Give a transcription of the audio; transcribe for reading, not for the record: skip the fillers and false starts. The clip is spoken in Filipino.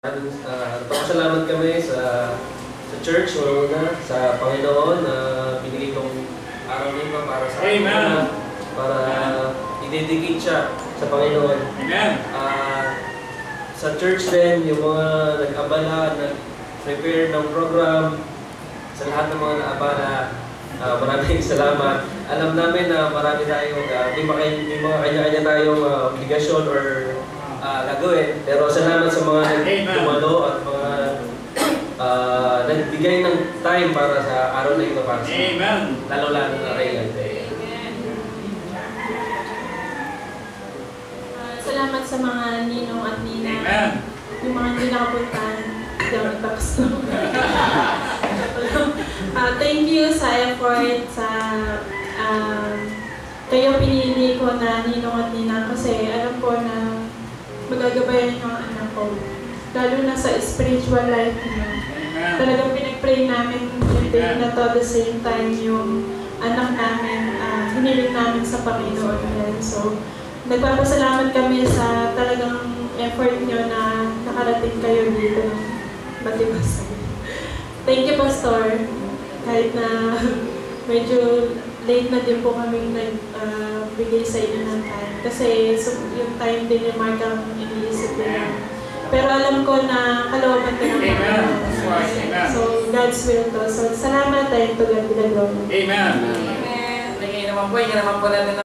Nagpapasalamat kami sa church, sa Panginoon na binigay kong araw nito para sa amin, para i-dedicate siya sa Panginoon. Amen. Sa church din, yung mga nag-abala, nag-prepare ng program, sa lahat ng mga naabala, maraming salamat. Alam namin na marami tayong, may mga kanya-kanya tayong obligasyon or gagawin. Pero salamat sa mga nagtumalo at mga nagbigay ng time para sa araw na ito para sa lalo-lalo na kayo. Salamat sa mga ninong at nina. Yung mga hindi nakapuntahan, hindi ako nagtakas. Thank you sa effort, sa kayo pinili ko na ninong at nina kasi alam ko na magagabayan yung anak ko. Lalo na sa spiritual life niya. Talagang pinag-pray namin yung day na to, at the same time yung anak namin, hiniling namin sa Panginoon yan. So, nagpapasalamat kami sa talagang effort nyo na nakarating kayo dito ng matibas. Thank you, Pastor. Kahit na medyo late na din po kami nagbigay sa inyo ng time. Kasi yung time din ni Mark ang iniisip nila. Pero alam ko na kalooban ko ng Panginoon. So, God's will to. So, salamat tayo to God with the glory. Amen. Amen. Tingin naman po natin